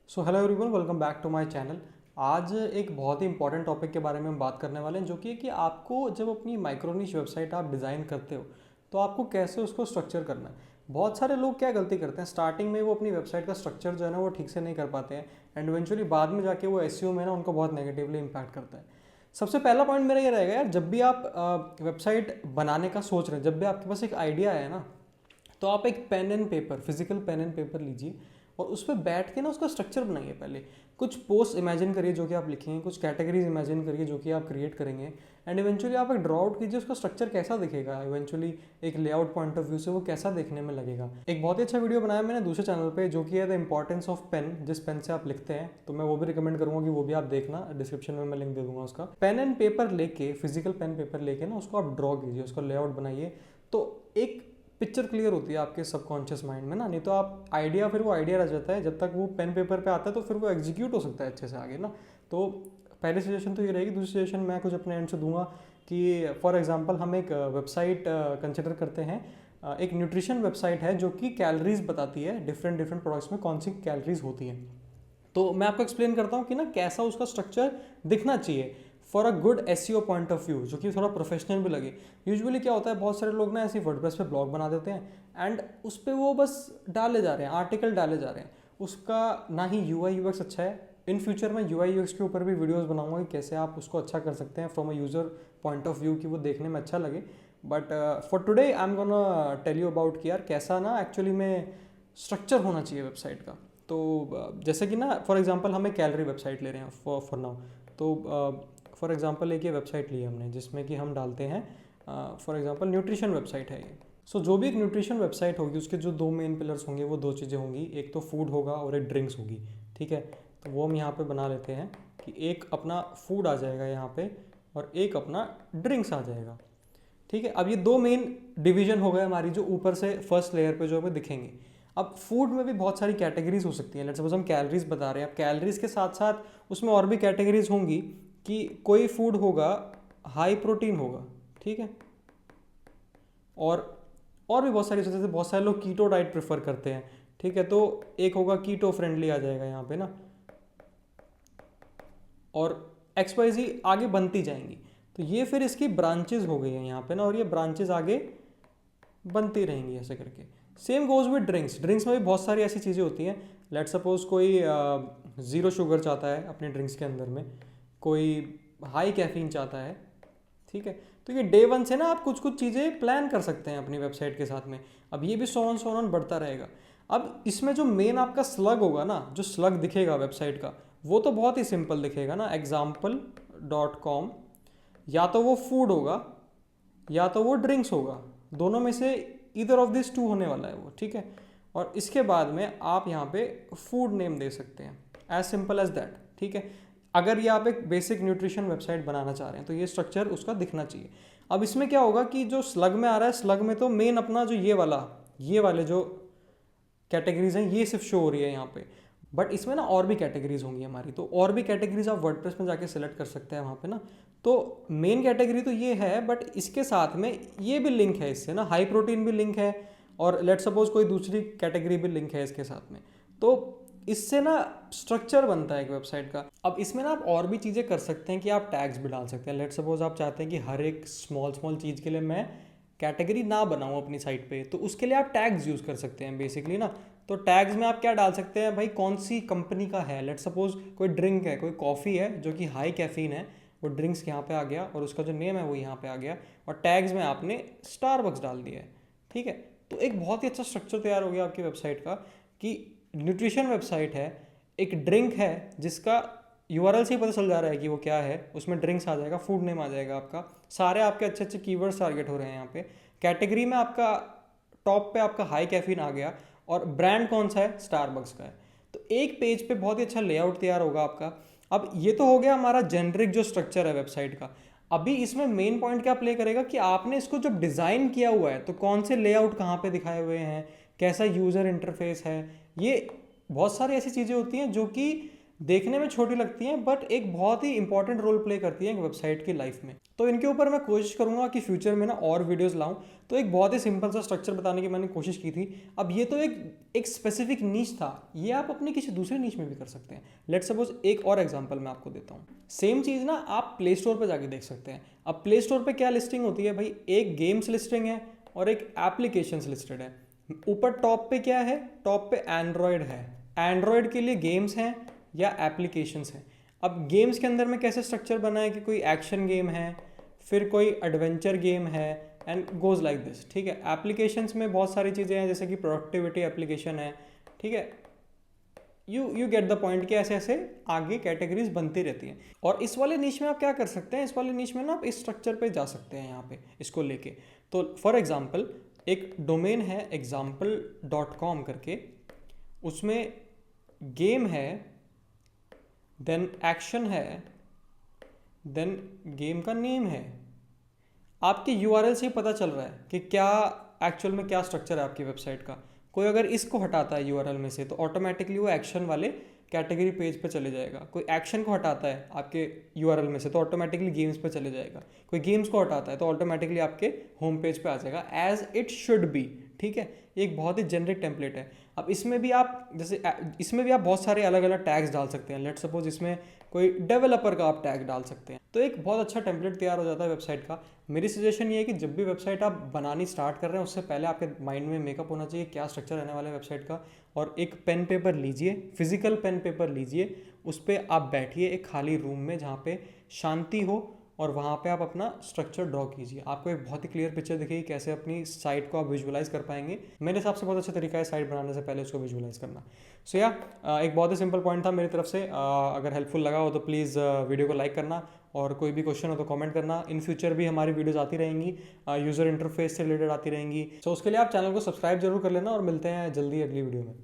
So hello everyone, welcome back to my channel. आज एक बहुत ही इंपॉर्टेंट टॉपिक के बारे में हम बात करने वाले हैं, जो कि है कि आपको जब अपनी माइक्रो निश वेबसाइट आप डिज़ाइन करते हो तो आपको कैसे उसको स्ट्रक्चर करना है। बहुत सारे लोग क्या गलती करते हैं, स्टार्टिंग में वो अपनी वेबसाइट का स्ट्रक्चर जो है ना वो ठीक से नहीं कर पाते हैं एंड इवेंचुअली बाद में जाके वो एसईओ में ना उनको बहुत नेगेटिवली इम्पैक्ट करता है। सबसे पहला पॉइंट मेरा ये रहेगा यार, जब भी आप वेबसाइट बनाने का सोच रहे हैं, जब भी आपके पास एक आइडिया है ना, तो आप एक pen and paper, physical pen and paper लीजिए और उस पर बैठ के ना उसका स्ट्रक्चर बनाइए। पहले कुछ पोस्ट इमेजिन करिए जो कि आप लिखेंगे, कुछ कैटेगरीज इमेजिन करिए जो कि आप क्रिएट करेंगे एंड इवेंचुअली आप एक ड्रॉ आउट कीजिए उसका स्ट्रक्चर कैसा दिखेगा। इवेंचुअली एक लेआउट पॉइंट ऑफ व्यू से वो कैसा देखने में लगेगा। एक बहुत ही अच्छा वीडियो बनाया मैंने दूसरे चैनल पे जो कि है द इंपॉर्टेंस ऑफ पेन, जिस पेन से आप लिखते हैं, तो मैं वो भी रिकमेंड करूंगा कि वो भी आप देखना। डिस्क्रिप्शन में मैं लिंक दे दूंगा उसका। पेन एंड पेपर लेके, फिजिकल पेन पेपर लेके ना उसको आप ड्रॉ कीजिए, उसका लेआउट बनाइए, तो एक पिक्चर क्लियर होती है आपके सबकॉन्शियस माइंड में ना। नहीं तो आप आइडिया, फिर वो आइडिया रह जाता है, जब तक वो पेन पेपर पे आता है तो फिर वो एग्जीक्यूट हो सकता है अच्छे से आगे ना। तो पहली सजेशन तो ये रहेगी। दूसरी सजेशन मैं कुछ अपने एंड से दूंगा कि फॉर एग्जांपल हम एक वेबसाइट कंसिडर करते हैं। एक न्यूट्रिशन वेबसाइट है जो कि कैलोरीज बताती है, डिफरेंट डिफरेंट प्रोडक्ट्स में कौन सी कैलोरीज होती हैं। तो मैं आपको एक्सप्लेन करता हूँ कि ना कैसा उसका स्ट्रक्चर दिखना चाहिए for a good SEO point of view, जो कि थोड़ा प्रोफेशनल भी लगे। यूजुअली क्या होता है, बहुत सारे लोग ना ऐसे वर्डप्रेस पे ब्लॉग बना देते हैं एंड उस पर वो बस डाले जा रहे हैं, आर्टिकल डाले जा रहे हैं। उसका ना ही यूआई यूएक्स अच्छा है। इन फ्यूचर में यूआई यूएक्स के ऊपर भी वीडियोस बनाऊंगा कि कैसे आप उसको अच्छा कर सकते हैं from a user point of view, कि वो देखने में अच्छा लगे। But for today I am gonna tell you about कि यार कैसा ना एक्चुअली में स्ट्रक्चर होना चाहिए वेबसाइट का। तो जैसे कि ना फॉर एग्जांपल हम एक कैलोरी वेबसाइट ले रहे हैं फॉर नाउ। तो फॉर एग्जांपल एक ये वेबसाइट ली है हमने जिसमें कि हम डालते हैं, फॉर एग्जांपल न्यूट्रिशन वेबसाइट है ये। सो जो भी एक न्यूट्रिशन वेबसाइट होगी उसके जो दो मेन पिलर्स होंगे वो दो चीज़ें होंगी, एक तो फूड होगा और एक ड्रिंक्स होगी। ठीक है, तो वो हम यहाँ पे बना लेते हैं कि एक अपना फूड आ जाएगा यहाँ पे और एक अपना ड्रिंक्स आ जाएगा। ठीक है, अब ये दो मेन डिवीजन हो गए हमारी जो ऊपर से फर्स्ट लेयर पे जो हमें दिखेंगे। अब फूड में भी बहुत सारी कैटेगरीज हो सकती हैं। लेट्स सपोज हम कैलोरीज बता रहे हैं, अब कैलोरीज के साथ साथ उसमें और भी कैटेगरीज होंगी कि कोई फूड होगा हाई प्रोटीन होगा, ठीक है, और भी बहुत सारी, जैसे बहुत सारे लोग कीटो डाइट प्रेफर करते हैं। ठीक है, तो एक होगा कीटो फ्रेंडली आ जाएगा यहाँ पे ना, और XYZ आगे बनती जाएंगी। तो ये फिर इसकी ब्रांचेज हो गई हैं यहाँ पे ना, और ये ब्रांचेज आगे बनती रहेंगी ऐसे करके। Same goes with drinks. Drinks में भी बहुत सारी ऐसी चीज़ें होती हैं। लेट सपोज कोई ज़ीरो शुगर चाहता है अपने ड्रिंक्स के अंदर में, कोई हाई कैफीन चाहता है। ठीक है, तो ये डे वन से ना आप कुछ कुछ चीज़ें प्लान कर सकते हैं अपनी वेबसाइट के साथ में। अब ये भी सो ऑन बढ़ता रहेगा। अब इसमें जो मेन आपका स्लग होगा ना, जो स्लग दिखेगा वेबसाइट का, वो तो बहुत ही सिंपल दिखेगा ना, example.com। या तो वो फूड होगा या तो वो ड्रिंक्स होगा, दोनों में से इधर ऑफ दिस टू होने वाला है वो। ठीक है, और इसके बाद में आप यहाँ पे फूड नेम दे सकते हैं, एज सिंपल एज दैट। ठीक है, अगर ये आप एक बेसिक न्यूट्रिशन वेबसाइट बनाना चाह रहे हैं तो ये स्ट्रक्चर उसका दिखना चाहिए। अब इसमें क्या होगा कि जो स्लग में आ रहा है, स्लग में तो मेन अपना जो ये वाले जो कैटेगरीज हैं ये सिर्फ शो हो रही है यहाँ पे। बट इसमें ना और भी कैटेगरीज होंगी हमारी, तो और भी कैटेगरीज आप वर्डप्रेस में जाके सिलेक्ट कर सकते हैं वहाँ पे ना। तो मेन कैटेगरी तो ये है, बट इसके साथ में ये भी लिंक है इससे ना, हाई प्रोटीन भी लिंक है, और लेट सपोज कोई दूसरी कैटेगरी भी लिंक है इसके साथ में। तो इससे ना स्ट्रक्चर बनता है एक वेबसाइट का। अब इसमें ना आप और भी चीज़ें कर सकते हैं कि आप टैग्स भी डाल सकते हैं। लेट सपोज आप चाहते हैं कि हर एक स्मॉल स्मॉल चीज़ के लिए मैं कैटेगरी ना बनाऊँ अपनी साइट पे, तो उसके लिए आप टैग्स यूज़ कर सकते हैं बेसिकली ना। तो टैग्स में आप क्या डाल सकते हैं भाई, कौन सी कंपनी का है। लेट सपोज कोई ड्रिंक है, कोई कॉफ़ी है जो कि हाई कैफीन है, वो ड्रिंक्स यहाँ पे आ गया और उसका जो नेम है वो यहाँ पे आ गया, और टैग्स में आपने स्टारबक्स डाल दिया है। ठीक है, तो एक बहुत ही अच्छा स्ट्रक्चर तैयार हो गया आपकी वेबसाइट का कि न्यूट्रिशन वेबसाइट है, एक ड्रिंक है जिसका यूआरएल से ही पता चल जा रहा है कि वो क्या है, उसमें ड्रिंक्स आ जाएगा, फूड नेम आ जाएगा आपका, सारे आपके अच्छे अच्छे कीवर्ड्स टारगेट हो रहे हैं यहाँ पे। कैटेगरी में आपका टॉप पे आपका हाई कैफीन आ गया, और ब्रांड कौन सा है, स्टारबक्स का है। तो एक पेज पे बहुत ही अच्छा लेआउट तैयार होगा आपका। अब ये तो हो गया हमारा जेनरिक जो स्ट्रक्चर है वेबसाइट का। अभी इसमें मेन पॉइंट क्या प्ले करेगा कि आपने इसको जब डिज़ाइन किया हुआ है तो कौन से लेआउट कहाँ पे दिखाए हुए हैं, कैसा यूज़र इंटरफेस है। ये बहुत सारी ऐसी चीज़ें होती हैं जो कि देखने में छोटी लगती हैं बट एक बहुत ही इंपॉर्टेंट रोल प्ले करती हैं एक वेबसाइट की लाइफ में। तो इनके ऊपर मैं कोशिश करूंगा कि फ्यूचर में ना और वीडियोस लाऊं। तो एक बहुत ही सिंपल सा स्ट्रक्चर बताने की मैंने कोशिश की थी। अब ये तो एक स्पेसिफिक नीच था, ये आप अपने किसी दूसरे नीच में भी कर सकते हैं। लेट सपोज एक और एग्जांपल मैं आपको देता हूँ। सेम चीज़ ना आप प्ले स्टोर पर जाके देख सकते हैं। अब प्ले स्टोर पर क्या लिस्टिंग होती है भाई, एक गेम्स लिस्टिंग है और एक एप्लीकेशंस लिस्टेड है। ऊपर टॉप पे क्या है, टॉप पे एंड्रॉयड है, एंड्रॉयड के लिए गेम्स हैं या एप्लीकेशंस हैं। अब गेम्स के अंदर में कैसे स्ट्रक्चर बना है कि कोई एक्शन गेम है, फिर कोई एडवेंचर गेम है एंड गोज लाइक दिस, ठीक है। एप्लीकेशंस में बहुत सारी चीज़ें हैं जैसे कि प्रोडक्टिविटी एप्लीकेशन है, ठीक है। यू गेट द पॉइंट कि ऐसे ऐसे आगे कैटेगरीज बनती रहती हैं। और इस वाले नीच में आप क्या कर सकते हैं, इस वाले नीच में ना आप इस स्ट्रक्चर पे जा सकते हैं यहाँ पे इसको लेके। तो फॉर एग्जांपल एक डोमेन है example.com करके, उसमें गेम है, देन एक्शन है, देन गेम का नेम है। आपके यूआरएल से ही पता चल रहा है कि क्या एक्चुअल में क्या स्ट्रक्चर है आपकी वेबसाइट का। कोई अगर इसको हटाता है यूआरएल में से तो ऑटोमेटिकली वो एक्शन वाले कैटेगरी पेज पे चले जाएगा। कोई एक्शन को हटाता है आपके यूआरएल में से तो ऑटोमेटिकली गेम्स पे चले जाएगा। कोई गेम्स को हटाता है तो ऑटोमेटिकली आपके होम पेज पे आ जाएगा एज इट शुड बी, ठीक है। ये एक बहुत ही जेनरिक टेम्पलेट है। अब इसमें भी आप इसमें भी आप बहुत सारे अलग अलग टैग्स डाल सकते हैं। लेट सपोज इसमें कोई डेवलपर का आप टैग डाल सकते हैं, तो एक बहुत अच्छा टेम्पलेट तैयार हो जाता है वेबसाइट का। मेरी सजेशन ये है कि जब भी वेबसाइट आप बनानी स्टार्ट कर रहे हैं उससे पहले आपके माइंड में मेकअप होना चाहिए क्या स्ट्रक्चर रहने वाला है वेबसाइट का। और एक पेन पेपर लीजिए, फिजिकल पेन पेपर लीजिए, उस पर आप बैठिए एक खाली रूम में जहाँ पे शांति हो और वहाँ पे आप अपना स्ट्रक्चर ड्रॉ कीजिए। आपको एक बहुत ही क्लियर पिक्चर दिखेगी कैसे अपनी साइट को आप विजुअलाइज कर पाएंगे। मेरे हिसाब से बहुत अच्छा तरीका है साइट बनाने से पहले उसको विजुअलाइज करना। सो या एक बहुत ही सिंपल पॉइंट था मेरी तरफ से। अगर हेल्पफुल लगा हो तो प्लीज़ वीडियो को लाइक करना और कोई भी क्वेश्चन हो तो कमेंट करना। इन फ्यूचर भी हमारी वीडियोस आती रहेंगी, यूज़र इंटरफेस से रिलेटेड आती रहेंगी। सो उसके लिए आप चैनल को सब्सक्राइब जरूर कर लेना और मिलते हैं जल्दी अगली वीडियो में।